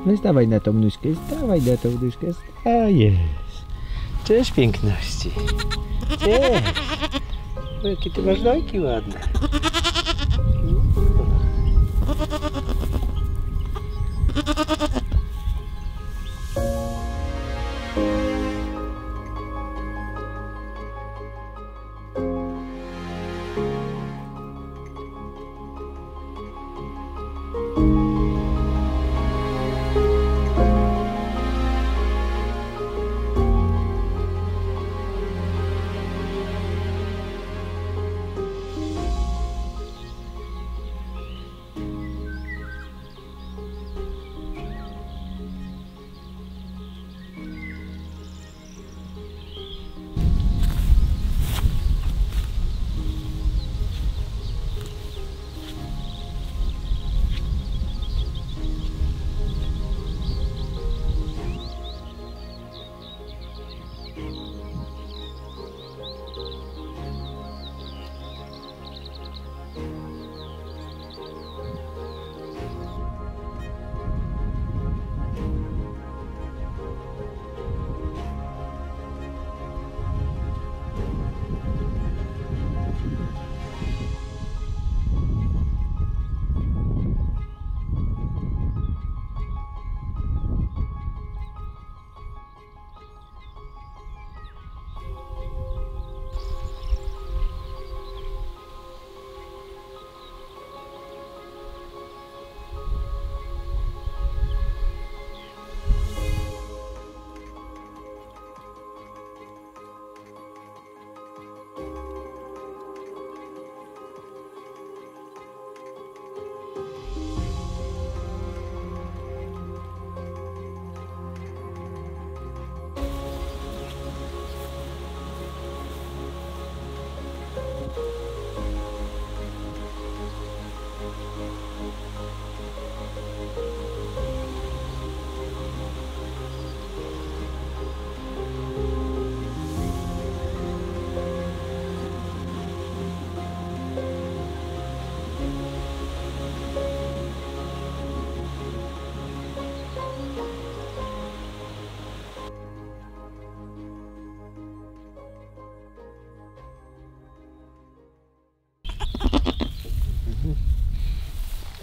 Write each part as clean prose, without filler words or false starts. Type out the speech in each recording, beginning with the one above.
No stawaj na tą nóżkę, stawaj na tą nóżkę, stajesz. Cześć piękności. Cześć. O, jakie ty masz nojki ładne.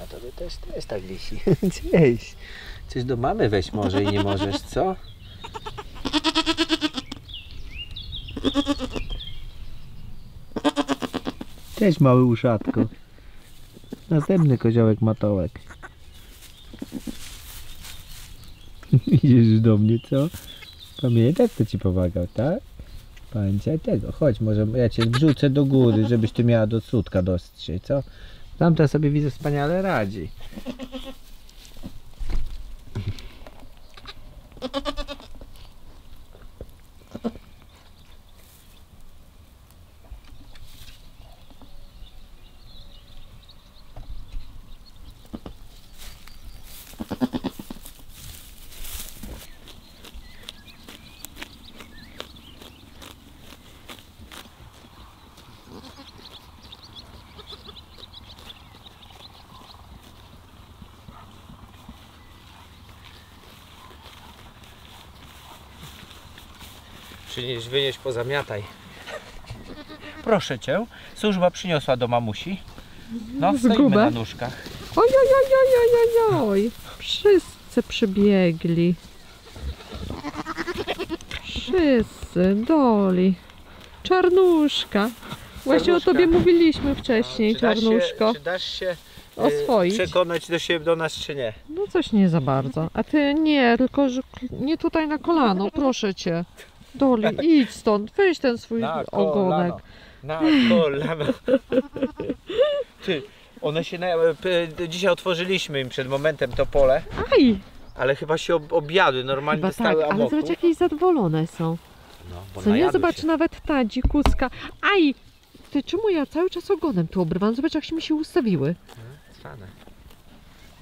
A tobie też tak wisi. Cześć. Coś do mamy weź może i nie możesz, co? Cześć mały uszatko. Następny koziołek matołek. Idziesz do mnie, co? Pamiętasz, kto ci pomagał, tak? Pamiętaj tego. Chodź, może ja cię wrzucę do góry, żebyś ty miała do sutka dostrzeć, co? Tamta sobie widzę wspaniale radzi. Wynieś, pozamiataj. Proszę cię, służba przyniosła do mamusi. No, stoimy na nóżkach. Oj, oj, oj, oj, oj, oj. Wszyscy przybiegli. Wszyscy, Doli. Czarnuszka. Właśnie o tobie mówiliśmy wcześniej, Czarnuszko. Czy dasz się oswoić? Przekonać do nas, czy nie? No coś nie za bardzo. A ty nie, tylko że nie tutaj na kolano, proszę cię. Doli, idź stąd, weź ten swój ogonek. Na kolano. Ty, one się dzisiaj otworzyliśmy im przed momentem to pole. Aj! Ale chyba się objadły, normalnie chyba dostały tak, amoku. ale zobacz, jakieś zadowolone są. No, bo co nie, zobacz, się. nawet ta dzikuska. Aj! Ty, czemu ja cały czas ogonem tu obrywam? Zobacz, jak się mi się ustawiły. Cwane.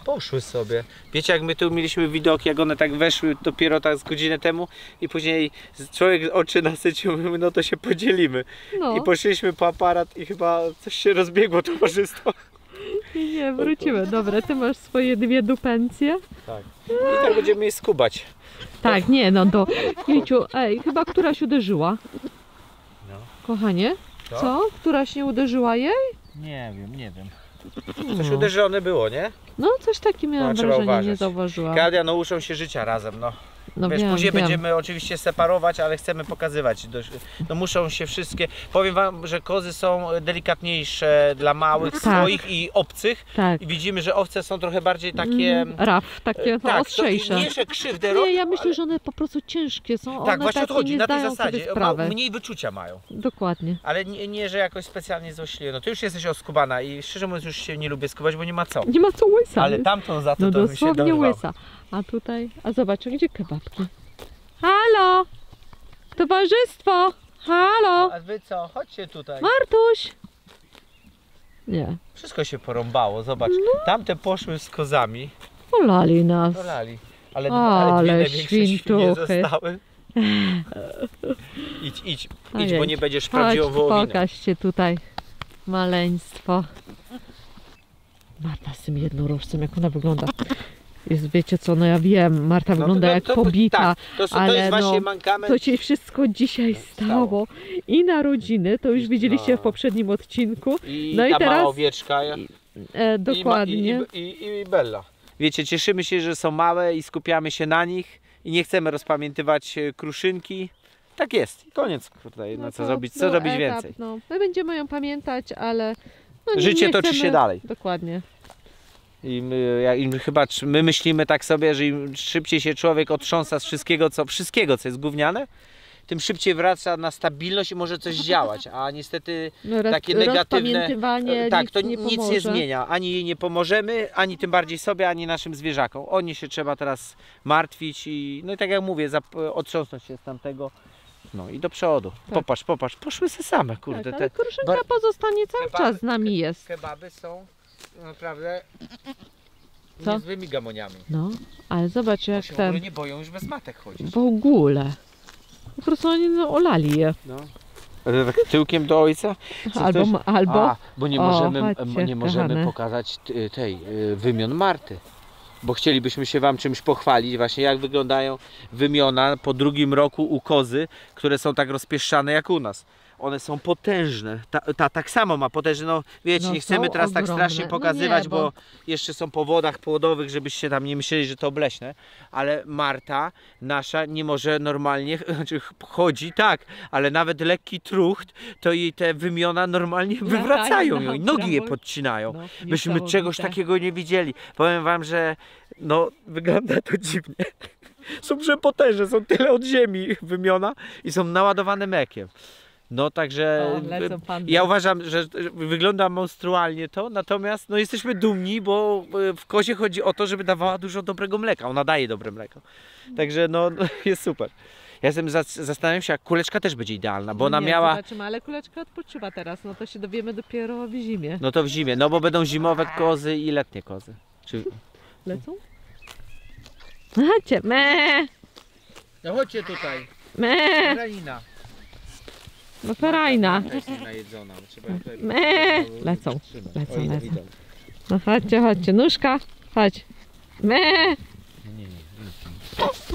Poszły sobie. Wiecie, jak my tu mieliśmy widoki, jak one tak weszły dopiero tak z godzinę temu i później człowiek oczy nasycił, mówimy, no to się podzielimy. No. I poszliśmy po aparat i chyba coś się rozbiegło towarzystwo. Nie, wrócimy. Dobra, ty masz swoje 2 dupencje. Tak. I tak będziemy je skubać. Tak, nie, no to... Miciu, ej, chyba któraś uderzyła. No. Kochanie, co? Któraś nie uderzyła jej? Nie wiem. Coś uderzone było, nie? No, coś takiego miałam trzeba wrażenie, uważać. nie zauważyłam. Kadia, no uczą się życia razem, no. No Wiesz, wiem, później wiem. będziemy oczywiście separować, ale chcemy pokazywać. No muszą się wszystkie... Powiem wam, że kozy są delikatniejsze dla małych, Tak. swoich i obcych. Tak. I widzimy, że owce są trochę bardziej takie... Raf, takie tak, ostrzejsze. nie, że krzywdę Nie, robią, ja myślę, ale... że one po prostu ciężkie są. Tak, One właśnie o to takie chodzi, nie na tej zdają sobie zasadzie. sprawy. Mniej wyczucia mają. Dokładnie. Ale nie, że jakoś specjalnie złośliwie. No ty już jesteś oskubana i szczerze mówiąc już się nie lubię skubać, bo nie ma co. Nie ma co łysa. Ale tamtą za to No to bym się dosłownie dorwał. łysa. A tutaj, a zobacz, gdzie kebabki? Halo! Towarzystwo! Halo! A wy co? Chodźcie tutaj. Martuś! Nie. Wszystko się porąbało, zobacz. No. Tamte poszły z kozami, Polali nas. dolali. Ale Ale dwie największe świnie świntuchy. zostały. Idź, bo Ojej. nie będziesz Chodź, prawdziwą wołowinę. pokażcie tutaj maleństwo. Marta z tym jednorożcem, jak ona wygląda. Jest, wiecie co, no ja wiem, Marta wygląda jak pobita, tak, to ale jest właśnie no, mankament. to się wszystko dzisiaj stało. I narodziny, to już widzieliście w poprzednim odcinku. I No i ta teraz- mała owieczka. Dokładnie. I Bella. Wiecie, cieszymy się, że są małe i skupiamy się na nich i nie chcemy rozpamiętywać kruszynki. Tak jest. I koniec. Kurde, no co to zrobić? Co był robić etap, więcej? No. My będziemy ją pamiętać, ale no, nie, Życie nie toczy chcemy... się dalej. Dokładnie. I my myślimy tak sobie, że im szybciej się człowiek otrząsa z wszystkiego, co jest gówniane, tym szybciej wraca na stabilność i może coś działać, a niestety No, takie negatywne, rozpamiętywanie tak, nic to nie nic pomoże. nie zmienia, ani jej nie pomożemy, ani tym bardziej sobie, ani naszym zwierzakom. O nie się trzeba teraz martwić i no i tak jak mówię, otrząsnąć się z tamtego, no i do przodu. Tak. Popatrz, poszły se same, kurde. Tak, ale Te kruszynka bar- pozostanie cały kebaby- czas z nami jest. kebaby są naprawdę Co? niezłymi gamoniami. No, ale zobacz Bo jak się w ogóle ten... nie boją już bez matek chodzić. W ogóle. Po prostu oni no, olali je. No. Ale tak tyłkiem do ojca? Czy Albo, ktoś- albo... A, bo nie O, możemy, chodźcie, nie możemy kochane. pokazać tej wymion Marty. Bo chcielibyśmy się wam czymś pochwalić, właśnie jak wyglądają wymiona po 2. roku u kozy, które są tak rozpieszczane jak u nas. One są potężne. Ta tak samo ma potężne, no wiecie, No nie chcemy są teraz tak ogromne. strasznie No pokazywać, nie, bo bo- jeszcze są po wodach płodowych, żebyście tam nie myśleli, że to obleśne. Ale Marta nasza nie może normalnie, znaczy chodzi tak, ale nawet lekki trucht, to jej te wymiona normalnie wywracają ją i nogi je podcinają. No, Myśmy niesamowite. czegoś takiego nie widzieli. Powiem wam, że no wygląda to dziwnie. Są przepotężne, są tyle od ziemi wymiona i są naładowane mlekiem. No także O, lecą pandy. ja uważam, że wygląda monstrualnie to, natomiast no jesteśmy dumni, bo w kozie chodzi o to, żeby dawała dużo dobrego mleka. Ona daje dobre mleko. Także no jest super. Ja jestem zastanawiam się, jak kuleczka też będzie idealna, bo ona nie, miała... Zobaczymy, ale kuleczka odpoczywa teraz, no to się dowiemy dopiero w zimie. No to w zimie, no bo będą zimowe kozy i letnie kozy. Czy... Lecą? Chodźcie, me, No chodźcie tutaj, me, Ranina. no ferajna. Jest najedzona. Trzeba Me, lecą, lecą. No chodźcie, nóżka, chodź. Me,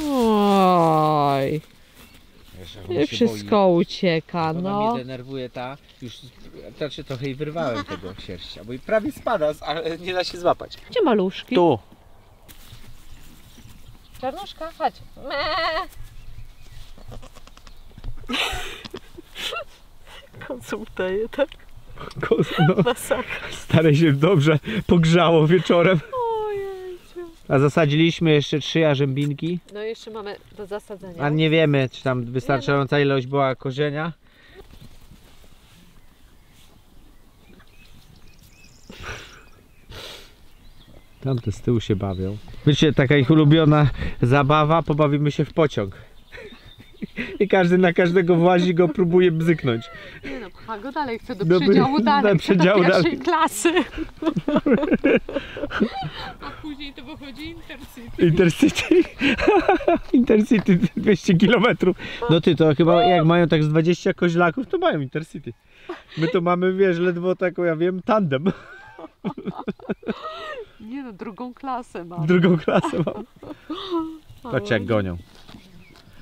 oj, i wszystko ucieka, Ona no. mnie denerwuje ta, już znaczy trochę jej wyrwałem tego sierścia, bo i prawie spada, ale nie da się złapać. Gdzie maluszki? Tu. Czarnuszka, chodź. Me. Konsultuję, tak? No, stare się dobrze pogrzało wieczorem. Ojejciu. A zasadziliśmy jeszcze 3 jarzębinki, No i jeszcze mamy do zasadzenia. a nie wiemy, czy tam wystarczająca ilość była korzenia. Tamte z tyłu się bawią. Wiecie, taka ich ulubiona zabawa, pobawimy się w pociąg. I każdy na każdego włazi, go próbuje bzyknąć. Nie no, pcha go dalej, chcę do Do przedziału dalej, do przedziału do pierwszej dalej. klasy. A później to wychodzi Intercity. Intercity. Intercity 200 km. No ty, to chyba jak mają tak z 20 koźlaków, to mają Intercity. My to mamy, wiesz, ledwo taką, ja wiem, tandem. Nie no, drugą klasę mam. Drugą klasę mam. Patrzcie jak gonią.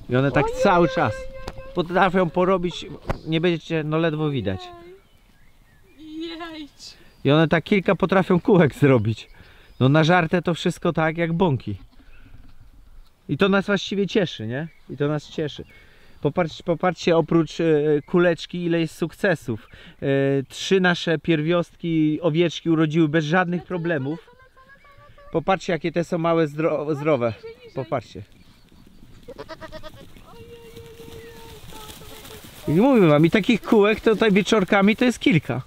I one tak cały czas potrafią porobić, nie będziecie, no ledwo widać. Jedź. I one tak kilka potrafią kółek zrobić. No na żartę to wszystko tak jak bąki. I to nas właściwie cieszy, nie? I to nas cieszy. Popatrzcie, oprócz kuleczki, ile jest sukcesów. 3 nasze pierwiostki, owieczki urodziły bez żadnych problemów. Popatrzcie, jakie te są małe, zdrowe. Popatrzcie. I mówię wam, i takich kółek to tutaj wieczorkami to jest kilka.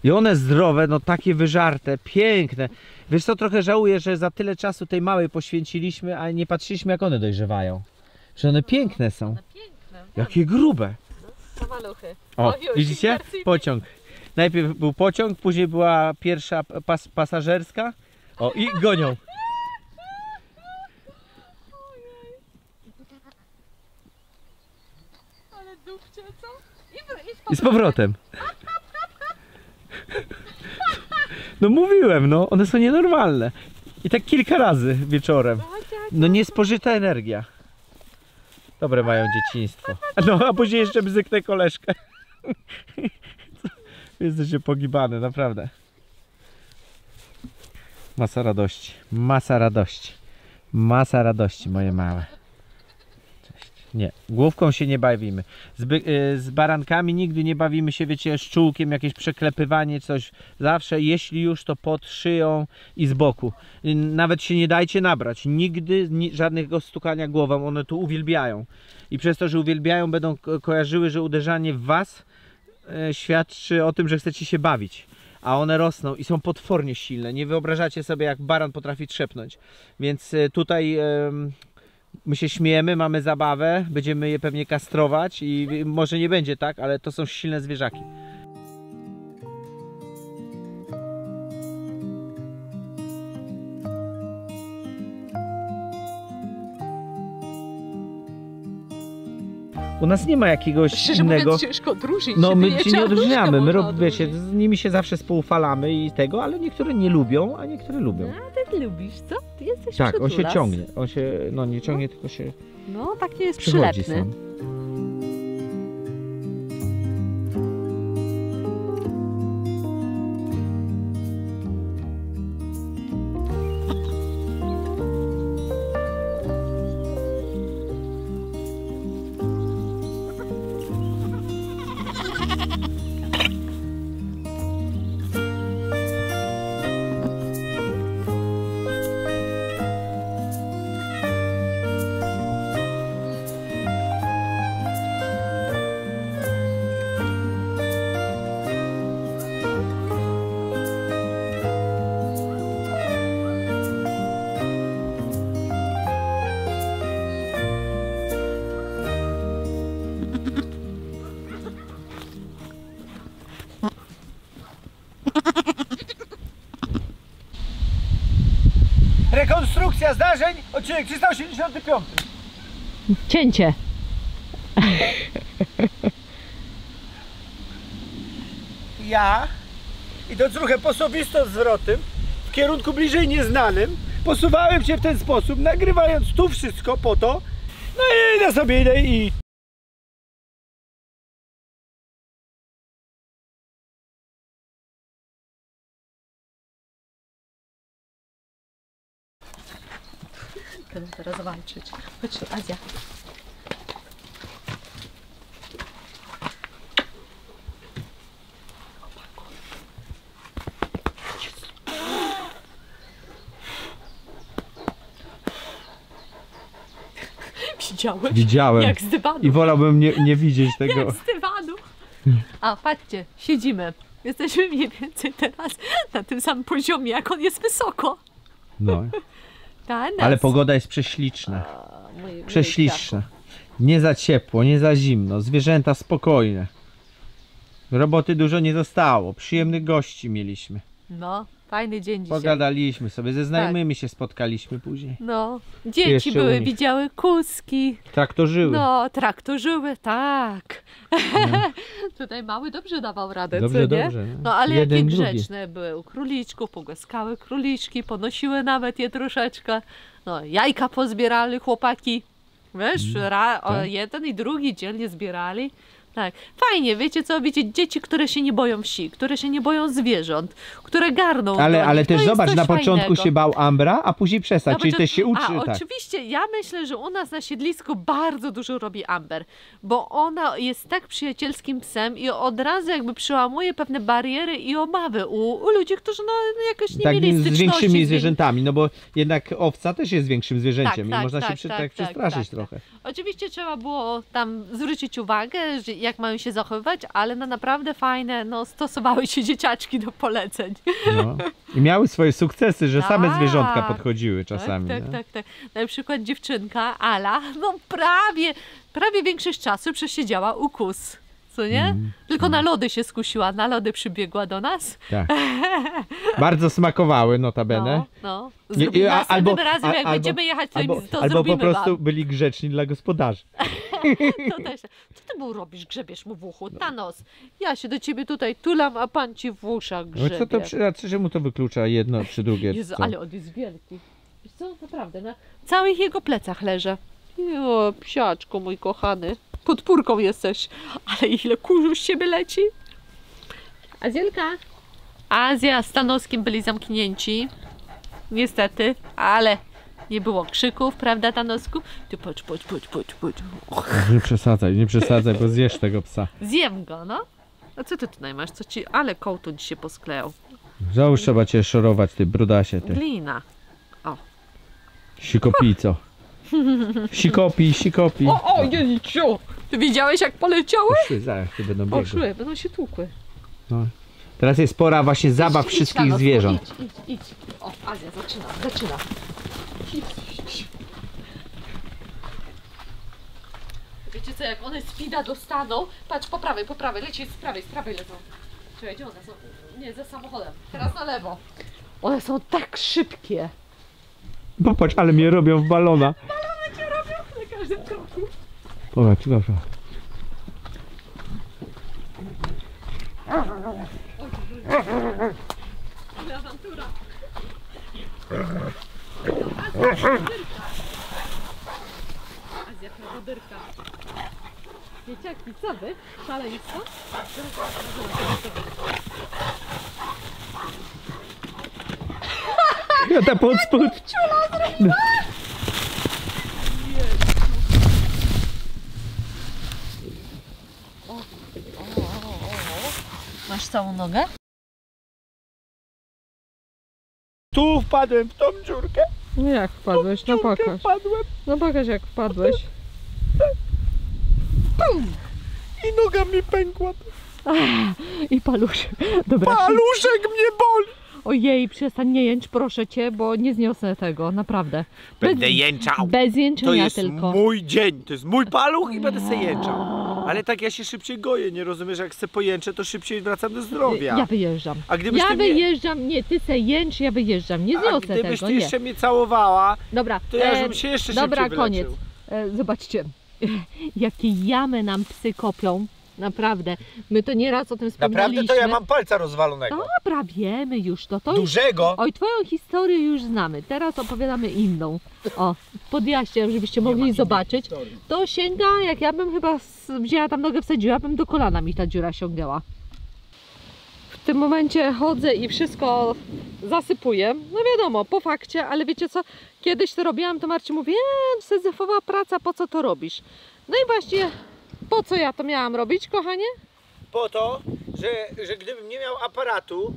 I one zdrowe, no takie wyżarte, piękne. Wiesz co, trochę żałuję, że za tyle czasu tej małej poświęciliśmy, a nie patrzyliśmy jak one dojrzewają. Że one piękne są. Jakie grube. To maluchy. O, widzicie? Pociąg. Najpierw był pociąg, później była pierwsza pasażerska. O, i gonią. Ale dupcie, co? I z powrotem. No mówiłem, no, one są nienormalne. I tak kilka razy wieczorem. No niespożyta energia. Dobre mają dzieciństwo. No a później jeszcze bzyknę koleżkę. Jesteście pogibane, naprawdę. Masa radości, masa radości. Masa radości, moje małe. Cześć. Nie, główką się nie bawimy. Z barankami nigdy nie bawimy się, wiecie, szczółkiem, jakieś przeklepywanie, coś. Zawsze, jeśli już, to pod szyją i z boku. Nawet się nie dajcie nabrać. Nigdy żadnego stukania głową. One tu uwielbiają. I przez to, że uwielbiają, będą kojarzyły, że uderzanie w was świadczy o tym, że chcecie się bawić. A one rosną i są potwornie silne. Nie wyobrażacie sobie, jak baran potrafi trzepnąć. Więc tutaj my się śmiejemy, mamy zabawę, będziemy je pewnie kastrować i może nie będzie tak, ale to są silne zwierzaki. U nas nie ma jakiegoś Szczerze innego... mówiąc, ciężko odróżnić. No my nie się nie odróżniamy, my wiecie, odróżnić. z nimi się zawsze spoufalamy i tego, ale niektóre nie lubią, a niektóre lubią. A ty lubisz, co? Ty jesteś Tak, on się przytulas. ciągnie, on się, no nie ciągnie, tylko się No, taki jest przychodzi przylepny. sam. Rekonstrukcja zdarzeń, odcinek 385. Cięcie. Ja, idąc ruchem posobistym zwrotem, w kierunku bliżej nieznanym, posuwałem się w ten sposób, nagrywając tu wszystko po to, no i idę sobie i... Będę teraz walczyć. Chodź tu, Azja. Widziałeś? Widziałem. Jak z dywanu. I wolałbym nie widzieć tego. Jak z dywanu. A patrzcie, siedzimy. Jesteśmy mniej więcej teraz na tym samym poziomie, jak on jest wysoko. No, Ta, ale pogoda jest prześliczna. mój Prześliczna. Nie za ciepło, nie za zimno. Zwierzęta spokojne. Roboty dużo nie zostało. Przyjemnych gości mieliśmy. No, Fajny dzień dzisiaj. Pogadaliśmy sobie, ze znajomymi się spotkaliśmy później. No, dzieci Jeszcze u były, nich. widziały kuski. Traktorzyły. No, traktorzyły, tak. No. Tutaj mały dobrze dawał radę, Dobrze, co nie? dobrze. No ale Jeden, jakie drugi. grzeczne były. U króliczków, pogłaskały króliczki, ponosiły nawet je troszeczkę. No, jajka pozbierali chłopaki. Wiesz, tak. jeden i drugi dzielnie zbierali. Tak, fajnie, wiecie co, wiecie, dzieci, które się nie boją wsi, które się nie boją zwierząt, które garną do Ale nich, też to jest zobacz, coś na początku fajnego. się bał Ambra, a później przestał, Na czyli początku- też się uczy. A tak. oczywiście, ja myślę, że u nas na siedlisku bardzo dużo robi Amber, bo ona jest tak przyjacielskim psem i od razu jakby przełamuje pewne bariery i obawy u ludzi, którzy no jakoś nie Tak, mieli z styczności większymi z zwierzętami, no bo jednak owca też jest większym zwierzęciem Tak, i można tak, się tak, przestraszyć tak. trochę. Oczywiście trzeba było tam zwrócić uwagę, że jak mają się zachowywać, ale no naprawdę fajne, no stosowały się dzieciaczki do poleceń. No. I miały swoje sukcesy, że same Tak. zwierzątka podchodziły czasami. Tak, nie? tak, tak. Na przykład dziewczynka Ala, no prawie większość czasu przesiedziała u kus. Co nie? Tylko na lody się skusiła, na lody przybiegła do nas. Tak. Bardzo smakowały notabene. No. Albo- Następnym razem jak albo- będziemy jechać, to, to albo zrobimy po prostu wam. byli grzeczni dla gospodarzy. To też. Co ty mu robisz? Grzebiesz mu w uchu? Thanos, ja się do ciebie tutaj tulam, a pan ci w uszach No grzebie. co to czemu to wyklucza jedno czy drugie? Jezu, co? ale on jest wielki. Wiesz co, naprawdę, na całych jego plecach leżę. O, psiaczku mój kochany. Podpórką jesteś. Ale ile kurzu z ciebie leci. Azjelka. Azja z Tanoskiem byli zamknięci. Niestety, ale nie było krzyków, prawda Tanosku? Ty patrz. Nie przesadzaj, bo zjesz tego psa. Zjem go, no. A co ty tutaj masz? Co ci... Ale kołtu dzisiaj posklejał. Załóż trzeba cię szorować, ty brudasie, ty. Glina. Sikopico. Sikopi. O, Jezu! Ty widziałeś jak poleciały? Poszły, zaraz się będą biegły. Poszły, będą się tłukły. No. Teraz jest pora właśnie zabaw Idź, wszystkich Thanos, zwierząt. Idź. O, Azja, zaczyna. Wiecie co, jak one speeda dostaną, patrz, po prawej, leci z prawej lecą. Czekaj, gdzie one są? Nie, za samochodem. Teraz na lewo. One są tak szybkie. Popatrz, ale mnie robią w balona. Balony cię robią na każdym kroku. Popatrz, proszę. Ale awantura. Azja prawoderka. Dzieciaki, co wy? Szaleństwo? Ja ta pod spód. No. Masz całą nogę? Tu wpadłem w tą dziurkę. No jak wpadłeś? No pokaż. Wpadłem No pokaż jak wpadłeś. i noga mi pękła. I paluszek. Dobra. Paluszek mnie boli. Ojej, przestań nie jęcz, proszę cię, bo nie zniosę tego, naprawdę. Będę jęczał. Bez To jęczenia jest tylko. mój dzień, to jest mój paluch i będę se jęczał. Ale tak ja się szybciej goję, nie rozumiesz, jak se pojęczę, to szybciej wracam do zdrowia. Ja wyjeżdżam. A gdybyś Ja ty mnie, wyjeżdżam, nie, ty se jęcz, ja wyjeżdżam. Nie a zniosę gdybyś tego, ty nie. jeszcze mnie całowała, Dobra, to ja już bym się jeszcze dobra, szybciej koniec. wyleczył. Zobaczcie, jakie jamy nam psy kopią. Naprawdę. My to nieraz o tym wspominaliśmy. palca rozwalonego. Dobra, wiemy już to. To już... Dużego. Oj, twoją historię już znamy. Teraz opowiadamy inną. O, podjaśniam, żebyście mogli zobaczyć. To sięga, jak ja bym chyba wzięła tam nogę, wsadziła, bym do kolana mi ta dziura sięgała. W tym momencie chodzę i wszystko zasypuję. No wiadomo, po fakcie, ale wiecie co? Kiedyś to robiłam, to Marcin mówi, syzyfowa praca, po co to robisz? No i właśnie, po co ja to miałam robić, kochanie? Po to, że gdybym nie miał aparatu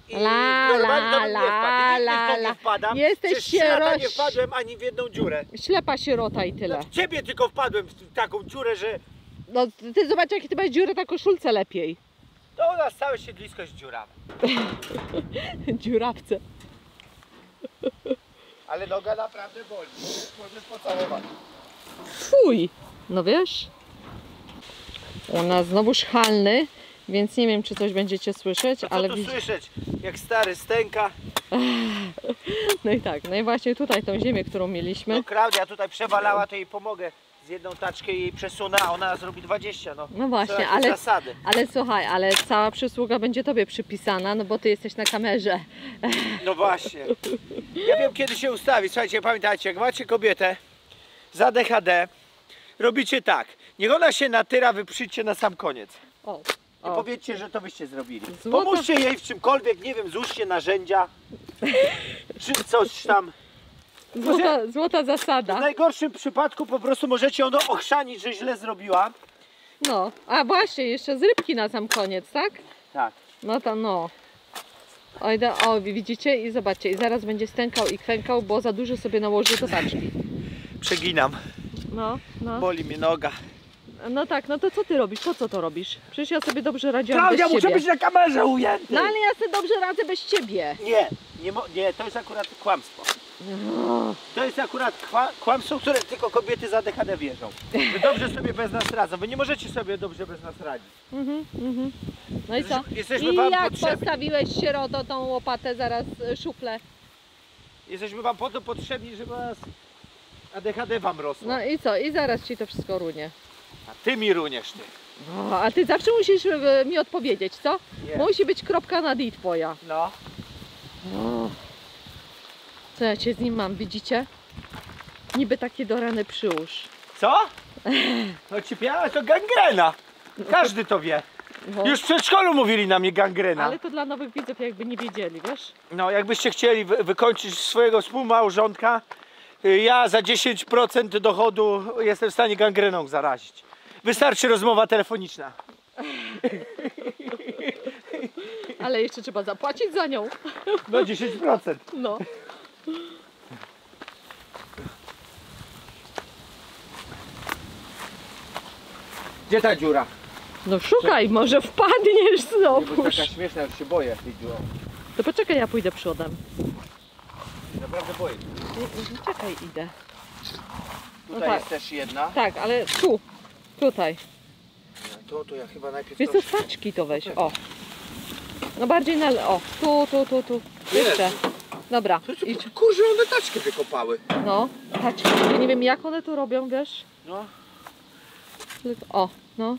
i La, normalnie to bym la, nie wpadł. Nigdy la, w to nie la. wpadam. Jesteś Przez 3 lata nie sieroś- wpadłem ani w jedną dziurę. Ślepa sierota i tyle. W ciebie tylko wpadłem w taką dziurę, że No ty zobacz, jakie ty masz dziury na koszulce lepiej. to u nas całe siedlisko jest dziura. Dziurawce. Ale noga naprawdę boli. Możesz pocałować. Fuj! No wiesz? U nas znowu szchalny, więc nie wiem, czy coś będziecie słyszeć, Co ale tu słyszeć? Jak stary stęka. No i tak, no i właśnie tutaj tą ziemię, którą mieliśmy. No Klaudia tutaj przewalała, to jej pomogę. Z jedną taczkę jej przesunę, a ona zrobi 20. No właśnie, Są jakieś ale, zasady. ale słuchaj, ale cała przysługa będzie tobie przypisana, no bo ty jesteś na kamerze. No właśnie. Ja wiem kiedy się ustawić. Słuchajcie, pamiętajcie, jak macie kobietę za DHD, robicie tak. Niech ona się natyra, wy przyjdźcie na sam koniec. O, I powiedzcie, że to wyście zrobili. Złota- Pomóżcie jej w czymkolwiek, nie wiem, złóżcie narzędzia. Czy coś tam. złota zasada. W najgorszym przypadku po prostu możecie ono ochrzanić, że źle zrobiła. No, a właśnie, jeszcze z rybki na sam koniec, tak? Tak. No to no. Oj, o, widzicie? I zobaczcie, i zaraz będzie stękał i kwękał, bo za dużo sobie nałożył do taczki. Przeginam. No, no. Boli mnie noga. No tak, no to co ty robisz? Po co to robisz? Przecież ja sobie dobrze radziłam Klaudia, bez muszę ciebie. być na kamerze ujęty. No ale ja sobie dobrze radzę bez ciebie. Nie, to jest akurat kłamstwo. No. To jest akurat kłamstwo, które tylko kobiety za DHD wierzą. Wy dobrze sobie bez nas radzą. Wy nie możecie sobie dobrze bez nas radzić. No i co? Jesteśmy I wam jak potrzebni. postawiłeś sieroto tą łopatę zaraz szuflę? Jesteśmy wam po to potrzebni, żeby nas ADHD wam rosło. No i co? I zaraz ci to wszystko runie. A ty mi runiesz ty. No, a ty zawsze musisz mi odpowiedzieć, co? Nie. Musi być kropka na D twoja. No. O. Co ja cię z nim mam, widzicie? Niby taki do rany przyłóż. Co? No cipiała to gangrena. Każdy to wie. No. Już w przedszkolu mówili na mnie gangrena. Ale to dla nowych widzów jakby nie wiedzieli, wiesz? No jakbyście chcieli wykończyć swojego współmałżonka, ja za 10% dochodu jestem w stanie gangreną zarazić. Wystarczy rozmowa telefoniczna. Ale jeszcze trzeba zapłacić za nią. No 10%. No. Gdzie ta dziura? No szukaj, może wpadniesz Bo znowu. taka śmieszna, już się boję tej dziury. To poczekaj, ja pójdę przodem. Naprawdę boję. Czekaj, idę. Tutaj tak. jest też jedna. Tak, ale tu. Tutaj. To ja chyba najpierw Wiesz co, taczki to weź, o. No bardziej na... o, tu. Jeszcze. Dobra, idź. Kurze, one taczkę wykopały. No, taczki. Ja nie wiem jak one to robią, wiesz? No. O, no.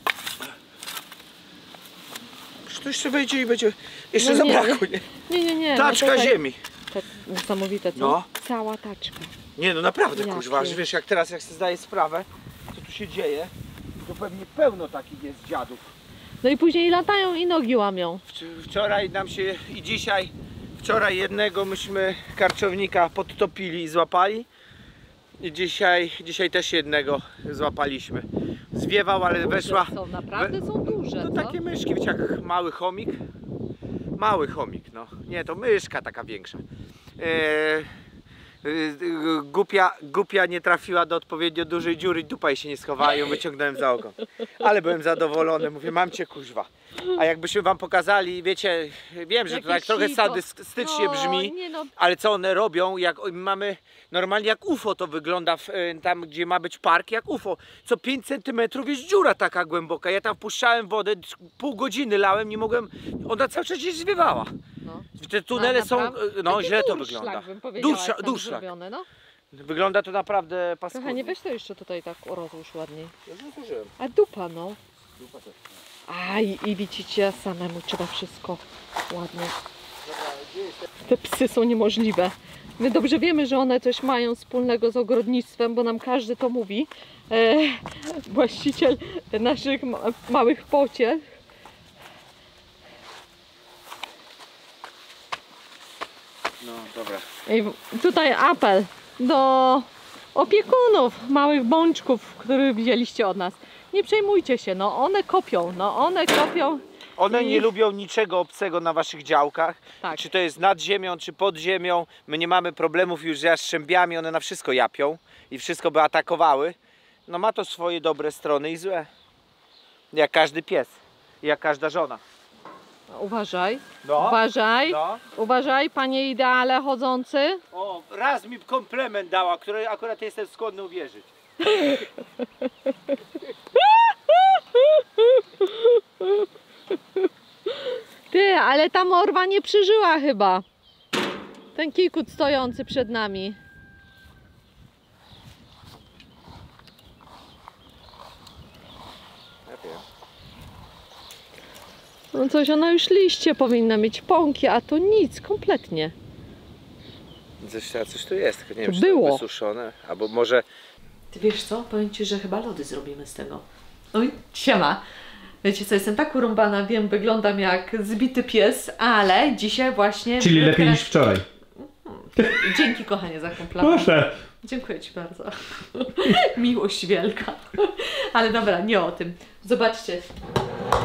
Przecież to jeszcze wejdzie i będzie... Jeszcze No nie, zabrakło, nie? Nie. Taczka no to tak- ziemi. To niesamowite, co? No. Cała taczka. Nie no naprawdę, Jakie? kuźwa, że wiesz jak teraz jak sobie zdaję sprawę, co tu się dzieje, to pewnie pełno takich jest dziadów. No i później latają i nogi łamią. Wczoraj nam się i dzisiaj, wczoraj jednego myśmy karczownika podtopili i złapali. I dzisiaj też jednego złapaliśmy. Zwiewał, ale weszła. Są, naprawdę są duże, No co? takie myszki, wiecie, jak mały chomik. Mały chomik, no. Nie, to myszka taka większa. Głupia nie trafiła do odpowiednio dużej dziury, dupa jej się nie schowała i ją wyciągnąłem za ogon. Ale byłem zadowolony, mówię, mam cię kuźwa. A jakbyśmy wam pokazali, wiecie, wiem, że to Jakie tak trochę sito. sadystycznie brzmi, Nie no, ale co one robią, jak mamy, normalnie jak UFO to wygląda, tam gdzie ma być park, jak UFO. Co 5 cm jest dziura taka głęboka, ja tam wpuszczałem wodę, pół godziny lałem, nie mogłem, ona cały czas gdzieś zwiewała. no. Te tunele są, no Taki źle to durszlak, wygląda. bym powiedziała, jak tam Durszlak. zrobione, no. Wygląda to naprawdę paskudnie. Kochanie, weź to jeszcze tutaj tak rozłóż ładniej. Ja już zużyłem. A dupa, no. Dupa też. Aj, i widzicie, samemu trzeba wszystko ładnie. Te psy są niemożliwe. My dobrze wiemy, że one coś mają wspólnego z ogrodnictwem, bo nam każdy to mówi. Właściciel naszych małych pociech. No dobra. I tutaj apel do opiekunów małych bączków, których widzieliście od nas. Nie przejmujcie się, no one kopią, One I- nie lubią niczego obcego na waszych działkach. Tak. Czy to jest nad ziemią, czy pod ziemią. My nie mamy problemów już z jastrzębiami, one na wszystko japią i wszystko by atakowały. No ma to swoje dobre strony i złe. Jak każdy pies, jak każda żona. Uważaj, No. uważaj, No. uważaj, panie ideale chodzący. O, raz mi komplement dała, który akurat jestem skłonny uwierzyć. Ty, ale ta morwa nie przeżyła chyba. Ten kikut stojący przed nami. No coś, ona już liście powinna mieć, pąki, a to nic, kompletnie. Coś tu jest, tylko nie wiem, To czy było. to wysuszone, albo może... Ty wiesz co? Powiem Ci, że chyba lody zrobimy z tego. Oj, siema. Wiecie co, jestem tak urąbana, wiem, wyglądam jak zbity pies, ale dzisiaj właśnie... Czyli lepiej niż wczoraj. Dzięki kochanie za komplement. Proszę. Dziękuję Ci bardzo. Miłość wielka. Ale dobra, nie o tym. Zobaczcie.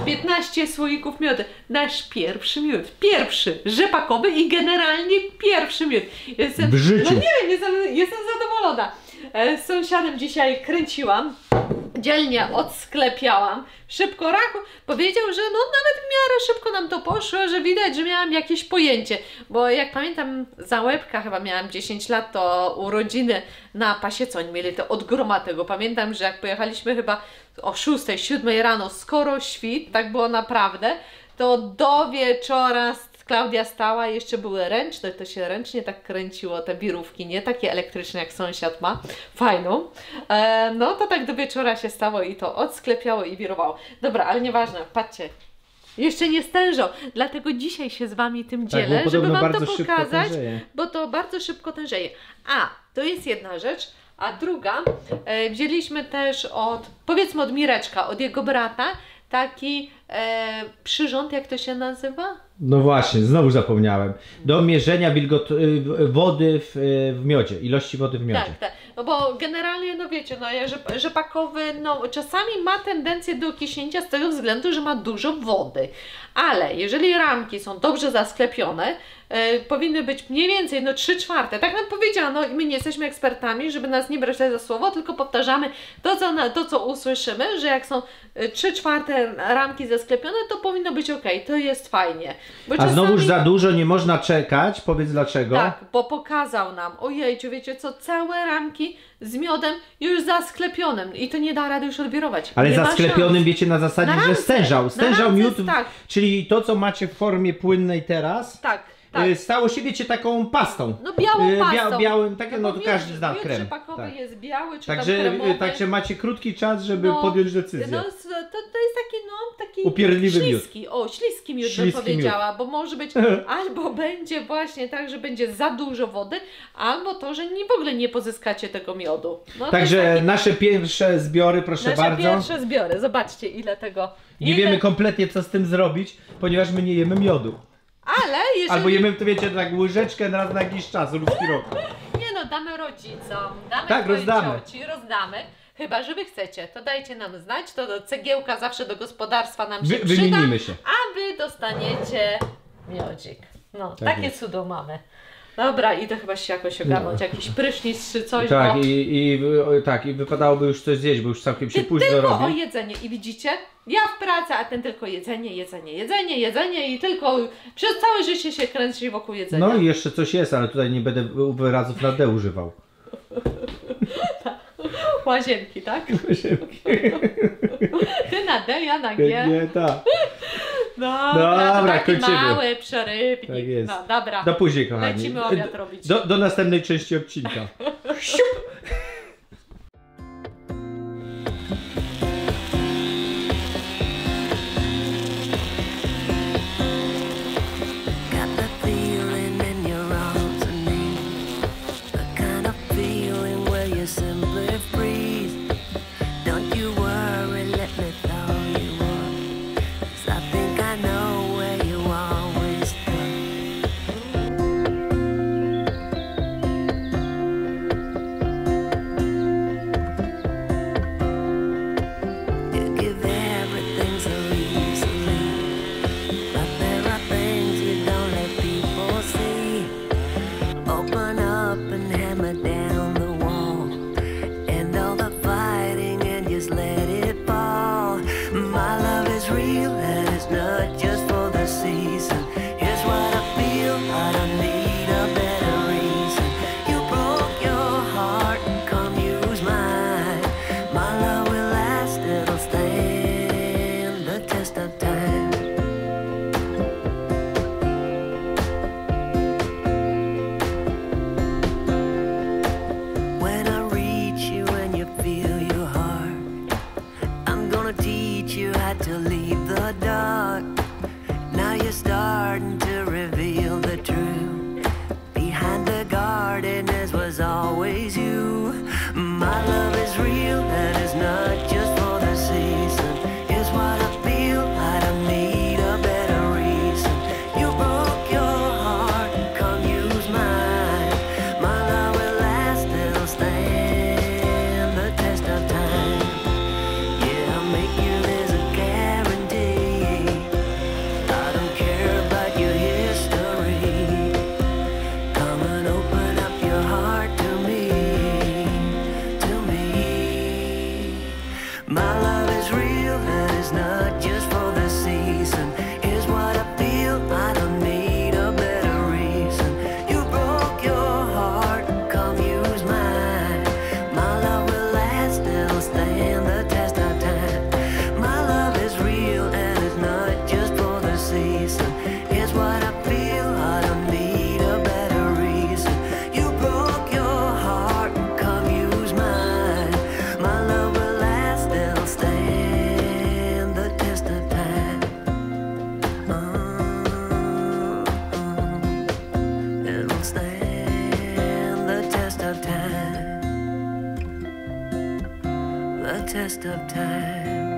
15 słoików miodu. Nasz pierwszy miód. Pierwszy. Rzepakowy i generalnie pierwszy miód. Jestem, W życiu. No nie wiem, jestem zadowolona. Z sąsiadem dzisiaj kręciłam. Dzielnie odsklepiałam. Szybko Rachu powiedział, że no nawet w miarę szybko nam to poszło, że widać, że miałam jakieś pojęcie. Bo jak pamiętam, za łebka chyba miałam 10 lat, to urodziny na pasie, co oni mieli, to od groma tego. Pamiętam, że jak pojechaliśmy chyba o 6, 7 rano, skoro świt, tak było naprawdę, to do wieczora Klaudia stała, jeszcze były ręczne, to się ręcznie tak kręciło, te wirówki, nie takie elektryczne jak sąsiad ma, fajną. No to tak do wieczora się stało i to odsklepiało i wirowało. Dobra, ale nieważne, patrzcie. Jeszcze nie stężą, dlatego dzisiaj się z Wami tym dzielę, bo żeby Wam bardzo to szybko pokazać, tężeje. bo to bardzo szybko tężeje. A, to jest jedna rzecz, a druga, wzięliśmy też powiedzmy od Mireczka, od jego brata, taki przyrząd, jak to się nazywa? No właśnie, znowu zapomniałem. Do mierzenia wody w miodzie, ilości wody w miodzie. Tak, tak. No bo generalnie, no wiecie, no rzepakowy, no czasami ma tendencję do kiśnięcia z tego względu, że ma dużo wody. Ale jeżeli ramki są dobrze zasklepione, powinny być mniej więcej no 3/4. Tak nam powiedziano i my nie jesteśmy ekspertami, żeby nas nie brać za słowo, tylko powtarzamy to, co usłyszymy, że jak są 3/4 ramki zasklepione, to powinno być ok, to jest fajnie. Bo A czasami... znowuż za dużo nie można czekać, powiedz dlaczego. Tak, bo pokazał nam, ojejciu, wiecie co, całe ramki z miodem już zasklepionym i to nie da rady już odbierować. Ale nie ma zasklepionym szans. wiecie na zasadzie, Na że rance, stężał na rance, miód, tak. czyli to co macie w formie płynnej teraz, Tak, tak. stało się wiecie taką pastą. No białą pastą. Białym, takie, no bo to każdy zna miód krem. rzepakowy Tak. jest biały, czy Także, tam kremowy. także macie krótki czas, żeby No, podjąć decyzję. No, to jest taki Upierdliwy miód. śliski, śliski miód bym Śliski powiedziała, bo może być albo będzie właśnie tak, że będzie za dużo wody, albo to, że w ogóle nie pozyskacie tego miodu. No, to Także jest taki- nasze pierwsze zbiory, proszę nasze bardzo. pierwsze zbiory, zobaczcie ile tego. Nie wiemy kompletnie co z tym zrobić, ponieważ my nie jemy miodu. Ale jeżeli... Albo jemy to wiecie tak łyżeczkę raz na jakiś czas, ludzki rok. Nie no, damy rodzicom, damy Tak, twojej rozdamy. cioci, rozdamy. Chyba, że wy chcecie, to dajcie nam znać, to cegiełka zawsze do gospodarstwa nam się przyda, Wymienimy się. a wy dostaniecie miodzik. No, Tak takie jest. cudo mamy. Dobra, idę chyba się jakoś ogarnąć, jakiś prysznic czy coś, Tak, bo... i wypadałoby już coś zjeść, bo już całkiem się Ty późno tylko o robi. jedzenie i widzicie? Ja w pracy, a ten tylko jedzenie i tylko przez całe życie się kręci wokół jedzenia. No i jeszcze coś jest, ale tutaj nie będę wyrazów na D używał. Łazienki, tak? Ty na D, ja na G. Nie, tak. Dobra, to taki kończymy. mały przerywnik. Tak jest. No, dobra. Do później, kochani. Lecimy obiad robić. Do następnej części odcinka. Got that feeling in your arms and me, the kind of feeling where you simply freeze. Don't you worry, let me throw you on, 'cause I think I know where you always turn. You give everything so easily, but there are things you don't let people see. Open up and hammer down the wall, and all the fighting and just let it had to leave the dark. Now you're starting to reveal the truth. Behind the gardeners was always you. My love is real and it's not just for the season. Here's what I feel, I don't need a better reason. You broke your heart, come use mine. My love will last, it'll stand the test of time. Yeah, I'll make you this a guarantee. I don't care about your history. Come and open up your heart to me, to me. My love is real and it's not just for the season. Here's what I feel, I don't need a better reason. You broke your heart, come use mine. My love will last, it'll stand the test of time. My love is real and it's not just for the season. Here's what I feel, I don't need a better reason. You broke your heart, come use mine. My love will last, it'll stand the test of time. It'll stand the test of time. The test of time.